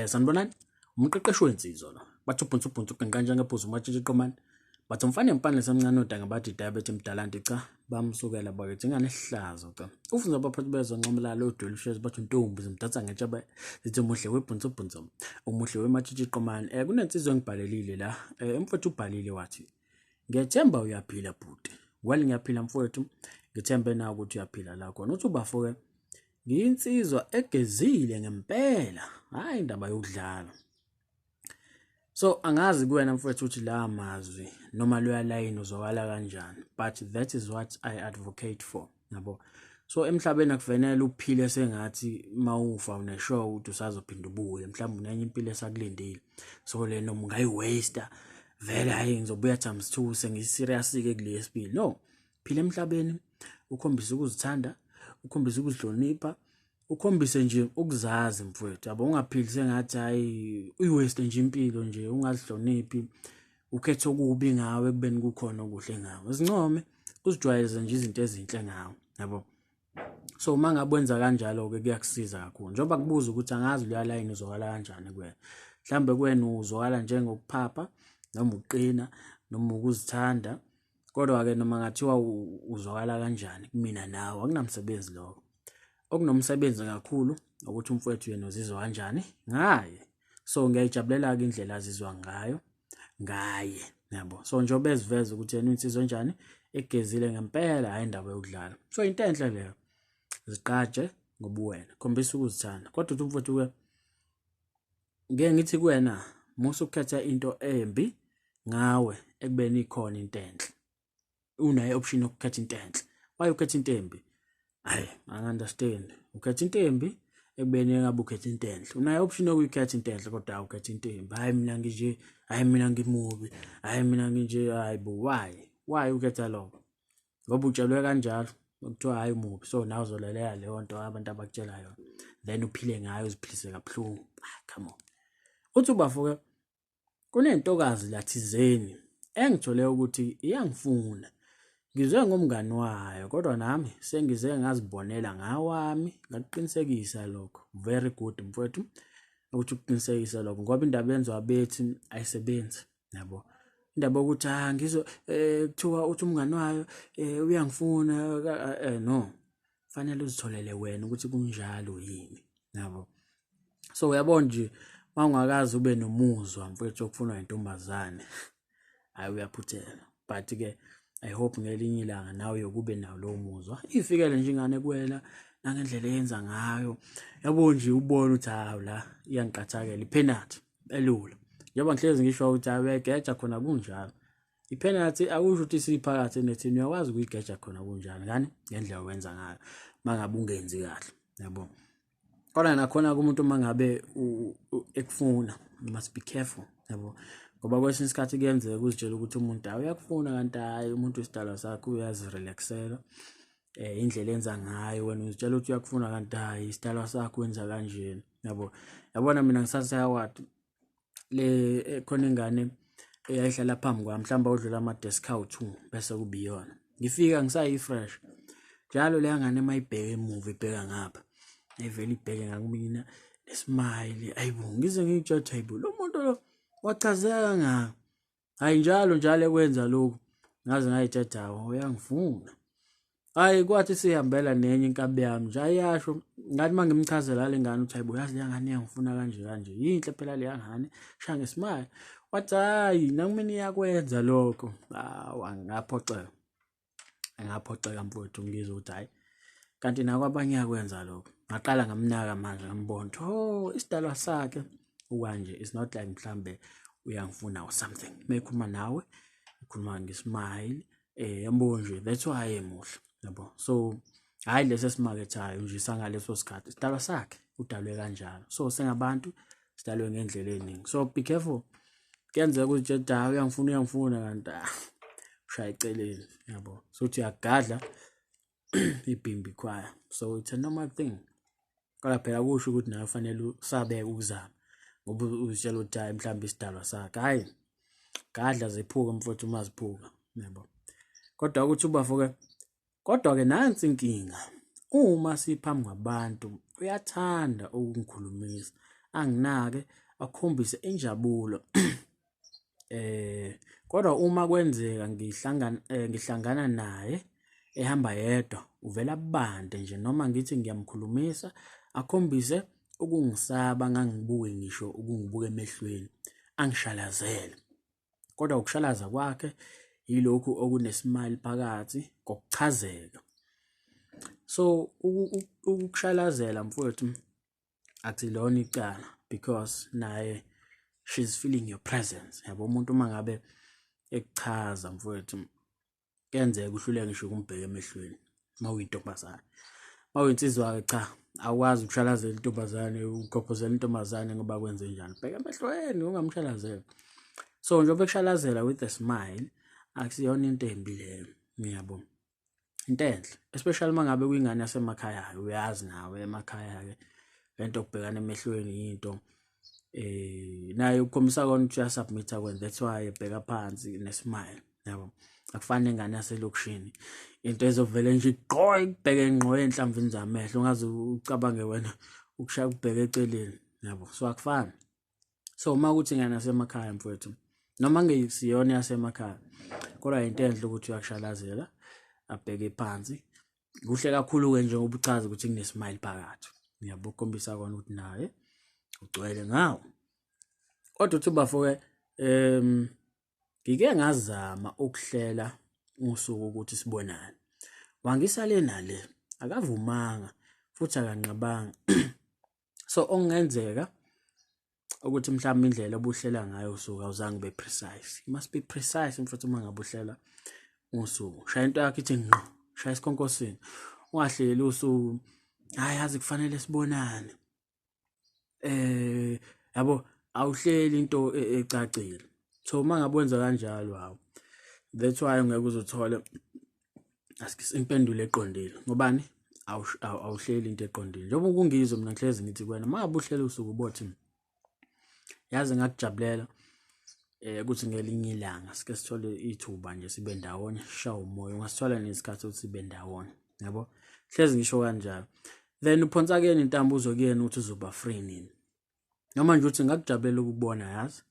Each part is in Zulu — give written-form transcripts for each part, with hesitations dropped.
Sanibonani, umqeqeshi wensizwa lo. Bathi ubhunsu kanjani ngephuzu matshitshi qomani. Bathi umfane empane lesamncane odanga bathi diabetes Mdala cha bamsukela bakithi ingane ehlazo cha. Ufunza abaphathi bezonqomlalo odwelushezi bathi Nentombi zimdatha ngetsha zithi muhle webhunsu. Umuhle wematshitshi qomani. Kunensizwe engibhalelile la. Mfowethu ubhalile wathi ngiyethemba uyaphila bhuti. Well ngiyaphila mfowethu. Ngithembe na ukuthi uyaphila la khona. Uthi ubafike ngiyinsizwa egezile ngempela, hayi indaba yokudlala. So angazi kuwena mfowethu ukuthi la mazwi noma loya line uzwakala kanjani, but that is what I advocate for, yabo. So emhlabeni akufanele uphile sengathi mawufa uneshow ukuthi usazophinda ubuye, mhlawumbe unenye impilo esakulindile. So le noma ungayiwaster vele hayi ngizobuya times 2 sengiserious ke kule yesibili. No, phila emhlabeni ukhombisa ukuzithanda, ukhombisa ukuzihlonipha, ukhombise nje ukuzazi mfowethu. Yabo ungaphili sengathi hayi uyiwaste nje impilo nje ungazihloniphi, ukhethe okubi ngawe kubeni kukhona okuhle ngawe. Izincome uzijwayeze nje izinto ezinhle ngawe, yabo. So mangabe wenza kanjalo ke kuyakusiza kakhulu. Njengoba kubuza ukuthi angazi lo line uzokala kanjani kuwena. Mhlambe kuwena uzokala njengokuphapha noma uqina noma ukuzithanda. Kodwa ke noma ngathiwa uzwakala kanjani kumina nawe akunamsebenzi lokho. Okunomsebenzi kakhulu ukuthi umfowethu yena uzizwa kanjani ngaye. So ngiyayijabulela ke indlela azizwa ngaye, yabo. So njengoba eziveza ukuthi yena insizwa njani egezile ngempela hayi indaba yokudlala. So into enhle leyo. Ziqaje ngobuwena, khombisa ukuzithanda. Kodwa uthi umfowethu ke ngeke ngithi kuwena musu ukhetha into embi ngawe ekubeni ikhona into enhle. Unayo option yokukhetha into enhle. Why ukhetha into embi? Hayi, I understand. Ukhetha into embi ekubeni engabe ukhetha into enhle. Unayo option yokukhetha into enhle kodwa ukhetha into embi. Hayi mina nginje, hayi mina ngimubi, hayi mina nginje, hayi bo why ukhetha lokho? Ngoba utshelwe kanjalo ukuthiwa hayi umubi. So nawe uzolelela leyo nto abantu abakutshela yona. Then uphile ngayo uziphilise kabuhlungu. Come on. Uthi ubafuke kunentokazi lathizeni engithole ukuthi iyangifuna. Ngizwe ngomngani wayo kodwa nami sengize ngazibonela ngawami ngaqiniseka lokho. Very good mfowethu ukuthi uqinisekise lokho ngoba indaba yenziwa bethi ayisebenzi, yabo. Indaba ukuthi ngizwe kuthiwa uthi umngani wayo uyangifuna no. Fanele uzitholele wena ukuthi kunjalo yini, yabo. So uyabona nje mawungakazi ube nomuzwa mfowethu okufunwa intombazane hayi uyaphuthela. But ke I hope ngelinye ilanga nawe yokube nawo lo muzwa. Ifikele nje ingane kuwena nangendlela eyenza ngayo. Yabo nje ubone ukuthi hawu la iyangiqathakela ipenalty elula. Njengoba ngihlezi ngisho ukuthi awegeja khona kunjalo. Ipenalty akusho ukuthi siphakathi nethini uyakwazi ukuyigeja khona kunjalo ngani ngendlela owenza ngayo mangabe ungenzi kahle, yabo. Kodwa nakhona kumuntu mangabe ekufuna you must be careful, yabo. Ngoba kwesinye isikhathi kuyenzeka uzitshela ukuthi umuntu uyakufuna kanti hayi umuntu isidalwa sakhe uyazirelaxela indlela enza ngayo. Wena uzitshela ukuthi uyakufuna kanti hayi isidalwa sakhe wenza kanjeni, yabo. Yabona mina ngisasaya wathi le khona ingane eyayihlala phambi kwami mhlawumbe udlula ama desk out 2 bese kubiyona. Ngifika ngisayi fresh. Njalo le ngane mayibheke emuva ibheka ngapha. Evele ibheke ngakumina nesmile. Ayibo ngize ngijudge table. Lo muntu lo wachazeka kangaka. Hayi njalo ekwenza lokho. Ngaze ngayithetha uyangifuna. Hayi kwathi sihambela nenye inkabi yami nje ayasho ngathi mangimchazela le ngane uthi hayibo yazi le ngane iyangifuna kanje. Yinhle phela le ngane. Shaya ngesmile. Wathi hayi nakumina iyakwenza lokho. Ngaphoxeka mfowethu ngizwe ukuthi hayi kanti nako abanye yakwenza lokho. Ngaqala ngamnaka manje ngambona isidalwa sakhe ukanje. It's not like mhlambe uyangifuna or something. Mekhuluma nawe ukhuluma ngesmile yabo nje that's why emuhle, yabo. So hayi lesi simakethayo nje sangaleso sikhathi isidalwa sakhe udalwe kanjalo. So sengabantu sidalwe ngendlela eningi. So be careful. Kuyenzeka ukuthi uyangifuna kanti ushaya eceleni, yabo. So uthi uyagadla ibhimbi khwaya. So it's a normal thing. Kodwa phela kusho ukuthi nawe fanele usabeke ukuzama. Ngoba uzitshela ukuthi hayi mhlawumbe isidalwa sakhe. Hayi gadla ziphuka mfowethu maziphuka, yabo. Kodwa ukuthi ubafuke kodwa ke nansi inkinga. Uma siphambi kwabantu uyathanda ukungikhulumisa. anginake, akhombise injabulo. Kodwa uma kwenzeka ngihlangana naye ehamba yedwa, uvela abande nje, noma ngithi ngiyamkhulumisa, akhombise ukungisaba, ngangibuke ngisho ukungibuka emehlweni, angishalazele. Kodwa ukushalaza kwakhe yilokhu okunesimali phakathi kokuchazeka. So ukushalazela mfowethu akulona icala, because naye she's feeling your presence. Yabo, umuntu uma ngabe ekuchaza mfowethu, kuyenzeka uhluleke ngisho ukumbheka emehlweni uma uyintombazane. Uma uyinsizwa cha, awukwazi ukushalazela intombazane, ugobhozela intombazane ngoba kwenze njani. Bheka emehlweni ungamshalazela. So njengoba ekushalazela with a smile, akusiyona into embi leyo, ngiyabona. Into enhle, especially uma ngabe kuyingane yasemakhaya, uyazi nawe emakhaya-ke lento okubhekana emehlweni into naye ukhombisa kona ukuthi uyasubmitha kwenza. That's why ebheka phansi nesmile, yabo. Akufani nengane yaselokishini, into ezovele nje igqoke ikubheke ngqo enhlamvini zamehlo, ungaze ucabange wena ukushaya ukubheka eceleni, yabo. So akufani. So uma ukuthi ingane yasemakhaya mfowethu, noma ngesiyona yasemakhaya, kodwa into enhle ukuthi uyakushalazela, abheke phansi. Kuhle kakhulu-ke njengoba uchaza ukuthi kunesmile phakathi, yabo, ukhombisa kona ukuthi naye ugcwele ngawo. Kodwa uthi bafo-ke ngike ngazama ukuhlela usuku ukuthi sibonane, wangisale nale, akavumanga futhi akanqabanga. So okungenzeka ukuthi mhlawumbe indlela obuhlela ngayo usuku awuzange ube precise. You must be precise mfowethu uma ngabe uhlela usuku. Shaya into yakho ithi ngqo, shaya isikhonkosini. Ungahleli usuku, hayi yazi kufanele sibonane. Yabo, awuhleli into ecacile. So uma ngabe wenza kanjalo hawo, that's why ungeke uzothola impendulo eqondile. Ngobani? Awuhleli into eqondile. Njengoba kungizwe mina ngihlezi ngithi kuwena, uma ngabe uhlela usuku bothi yazi ngakujabulela ukuthi ngelinye ilanga sike sithole ithuba nje sibe ndawonye, sishawe umoya, ungasithola nesikhathi ukuthi sibe ndawonye, yabo. Hlezi ngisho kanjalo. Then uphonsa kuyena intambo uzokuyena ukuthi uzoba free nini. Noma nje uthi ngakujabulela ukubona, yazi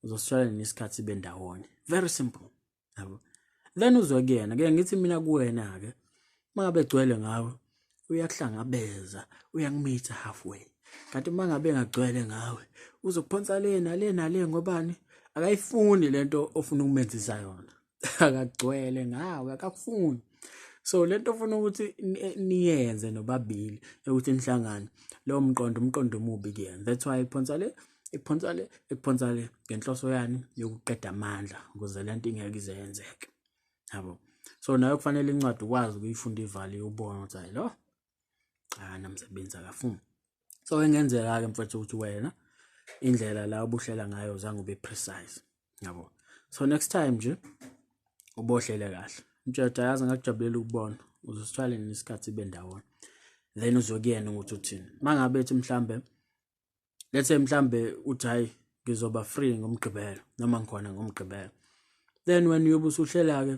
uzosithola nesikhathi sibe ndawonye. Very simple, yabo. Then uzokuyena ke ngithi mina kuwena-ke, uma ngabe egcwele ngawe uyakuhlangabeza, uyangimitha halfway. Kanti uma ngabe engagcwele ngawe uzokuphonsa le nale ngobani? Akayifuni lento ofuna ukumenzisa yona. Akagcwele ngawe, akakufuni. So lento ofuna ukuthi niyenze nobabili ukuthi nihlangane, lo umqondo omubi kuyena. That's why iphonsa le ngenhloso yani yokuqeda amandla ukuze lento ingeke ize yenzeke, yabo. So nayo kufanele incwadi ukwazi ukuyifunda ivali ubone ukuthi hayi lo namsebenzi akafuni. So engenzeka-ke mfowethu ukuthi wena indlela la obuhlela ngayo uzange ube precise, yabo. So next time nje ubohlele kahle. Mtshela yazi ngakujabulela ukubona, uzosithwala nesikhathi sibe ndawonye. Then uzokuyena ukuthi uthini. Mangabe ethi mhlambe, let's say mhlambe uthi hayi ngizoba free ngomgqibelo noma ngikhona ngomgqibelo. Then when uyobe usuhlela-ke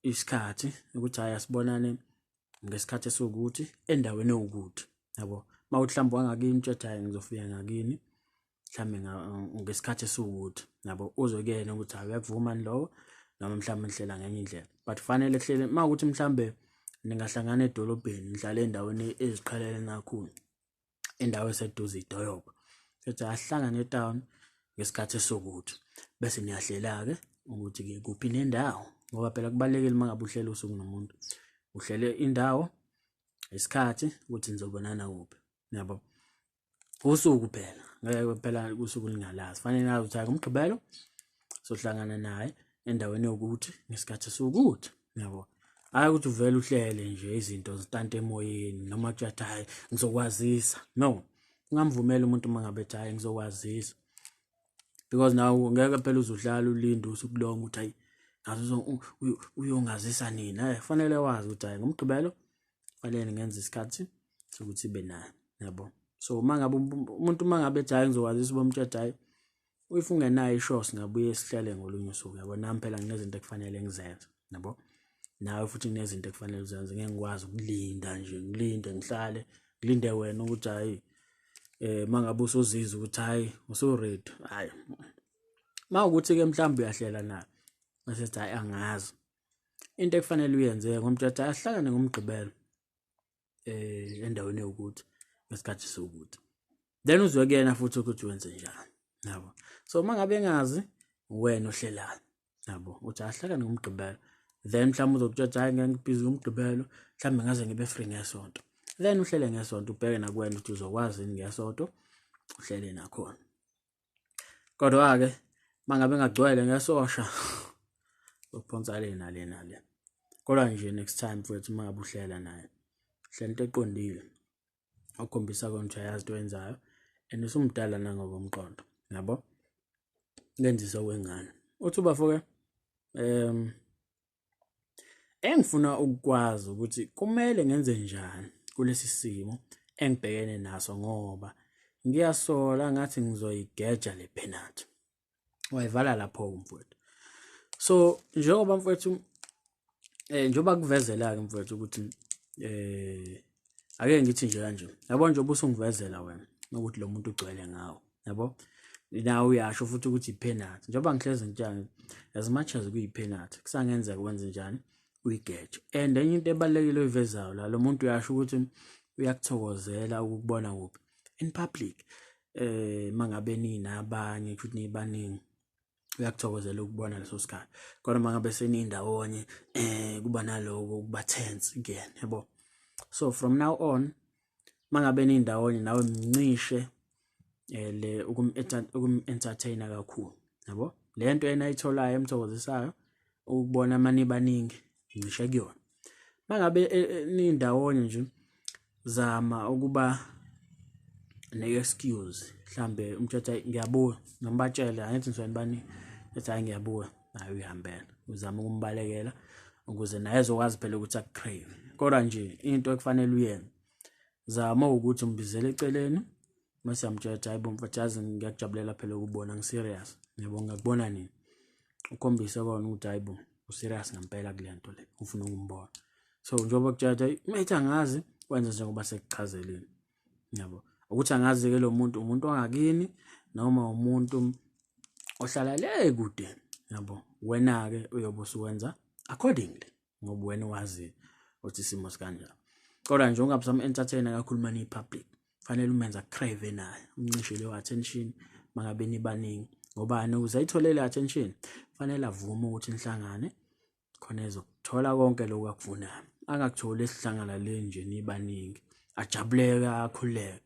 isikhathi ukuthi hayi asibonane ngesikhathi esukuthi endaweni ewukuthi, yabo. Mawuthi mhlawumbe wangakini mtshela hayi ngizofika ngakini mhlawumbe ngesikhathi esukuthi, yabo. Uzokuyena ukuthi hayi uyakuvuma lowo noma mhlawumbe nihlela ngenye indlela. But fanele kuhlele mawukuthi mhlambe ningahlangana edolobheni, nihlale endaweni eziqhelene kakhulu, endawo eseduze idolobha, ethi asihlangane etown ngesikhathi esukuthi, bese niyahlela-ke ukuthi-ke kuphi nendawo, ngoba phela kubalekile uma ngabe uhlela usuku nomuntu, uhlele indawo, isikhathi ukuthi nizobonana kuphi, yabo. Usuku phela, ngeke phela usuku lingalazi. Fanele nazi ukuthi ngomgqibelo sohlangana naye endaweni yokuthi ngesikhathi esukuthi, yabo. Hayi ukuthi uvele uhlele nje izinto zitante emoyeni noma kuthi hayi ngizokwazisa. No, ungamvumela umuntu uma ngabe ethi hayi ngizokwazisa, because nawe ngeke phela uzuhlala ulinde usuku lonke ukuthi hayi ngazo uyongazisa nini. Fanele wazi ukuthi hayi ngomgqibelo fanele ngenze isikhathi sokuthi ibe naye, yabo. So uma ngabe umuntu uma ngabe ethi hayi ngizokwazisa bomtshela hayi uyifunge nayo ishosi ngabuye sihlele ngolunye usuku, yabo. Nami phela nginezinto ekufanele ngizenze, yabo. Nawe futhi kunezinto ekufanele uzenze. Ngeke ngikwazi ukulinda nje, ngilinde ngihlale ngilinde wena ukuthi hayi mangabe usuzizwa ukuthi hayi usuready hayi mawukuthi ke mhlawumbe uyahlela nayo mase hayi angazi into ekufanele uyenze ngomthetho ahlangane ngomgqibelo endaweni yokuthi ngesikhathi sokuthi then uzwe kuyena futhi ukuthi wenze njani yabo. So mangabe engazi wena ohlelayo yabo uthi ahlangane ngomgqibelo then mhlawumbe uzokutshela hayi ngeke ngibhizi ngomgqibelo mhlawumbe ngaze ngibe free ngesonto then uhlele ngesonto ubheke nakuwena ukuthi uzokwazi ngesonto uhlele nakhona. Kodwa ke mangabe ngagcwele ngesosha ukuphonsa le. Kodwa nje next time mfowethu mangabe uhlela naye hlela into eqondile okhombisa ukuthi uyazi into oyenzayo and usumdala nangokomqondo yabo lenzisa wengane uthi ubafo ke engifuna ukwazi ukuthi kumele ngenze njani kulesi simo engibhekene naso ngoba ngiyasola ngathi ngizoyigeja le penalty wayivala lapho mfowethu. So njengoba mfowethu njengoba kuvezela ke mfowethu ukuthi ake ngithi nje kanje yabo nje ubusungivezela wena ukuthi lo muntu ugcwele ngawo yabo nawe uyasho futhi ukuthi ipenalty njengoba ngihlezi ngitshana as much as kuyipenalty kusangenzeka kwenze njani uyigeje. And enye into ebalekile oyivezayo la lo muntu uyasho ukuthi uyakuthokozela ukubona kuphi in public mangabe ninabanye futhi nibaningi uyakuthokozela ukubona leso sikhathi kodwa mangabe senindawonye kuba naloko kuba tense again yabo. So from now on mangabe nindawonye nawe mncishe le ukum-entertainer kakhulu yabo lento enayitholayo emthokozisayo ukubona mani baningi ngisho kuyona mangabe nindawonye nje zama ukuba ne-excuse mhlambe umthetho ngiyabuya ngimbatshela angithi ngisweni bani ethi hayi ngiyabuya naye uyihambela uzama ukumbalekela ukuze naye ezokwazi phela ukuthi akucrave. Kodwa nje into ekufanele uyenze zama ukuthi umbizele eceleni mase yamtshela hayi bomfathazi ngiyakujabulela phela ukubona ngiserious yabo ngakubona nini ukhombisa kona ukuthi hayi bo userious ngempela kulento le ufuna ukumbona. So njengoba kutshela manje angazi wenza njengoba sekuchazeleni yabo ukuthi angazi ke lo muntu umuntu ongakini noma umuntu ohlala le kude yabo wena ke uyobe usuwenza accordingly ngoba wena wazi ukuthi isimo sikanjani. Kodwa nje ungabe some entertainer kakhulu mani public fanele umenza crave naye umncishe le attention mangabe nibaningi ngoba uzayitholela attention fanele avume ukuthi nihlangane khona ezokuthola konke lokho akufunayo angakutholi esihlangana le nje nibaningi ajabuleka akhuleka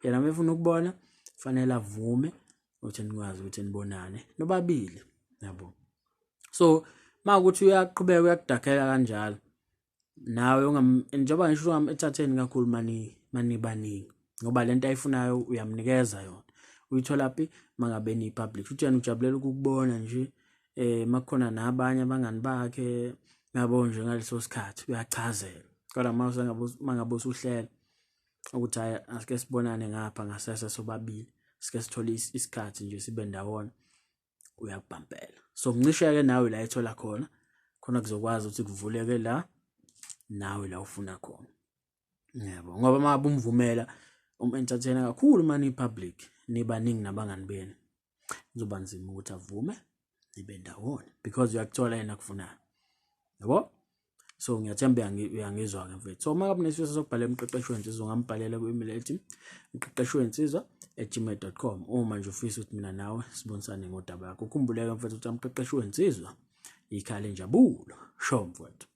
yena mefuna ukubona fanele avume ukuthi nikwazi ukuthi nibonane nobabili yabo. So makuthi uyaqhubeka uyakudakela kanjalo nawe njengoba ngisho ungam-entertain kakhulu mani baningi ngoba lento ayifunayo uyamnikeza yona uyithola phi mangabe ni public futhi yena ujabulela ukubona nje makukhona nabanye abangani bakhe yabo nje ngaleso sikhathi uyachazela. Kodwa mangabe usuhlela ukuthi hayi asike sibonane ngapha ngasese sobabili sike sithole isikhathi nje sibe ndawona uyakubhampela. So mncisheke nawe la ethola khona kuzokwazi ukuthi kuvuleke la nawe la ufuna khona yabo ngoba mabe umvumela entertainer kakhulu mani public nibaningi nabangani benu kuzoba nzima ukuthi avume nibe ndawona because uyakuthola yena kufunayo yabo. So ngiyathemba uyangizwa ke mfethu. So mangabe nesifisa sokubhala emqeqeshi wensizwa ungambhalela ku-email ethi mqeqeshiwezinsizwa@gmail.com uma nje ufisa ukuthi mina nawe sibonisane ngodaba lakho. Ukhumbuleke mfethu ukuthi mqeqeshi wensizwa ikhale injabulo sho mfethu.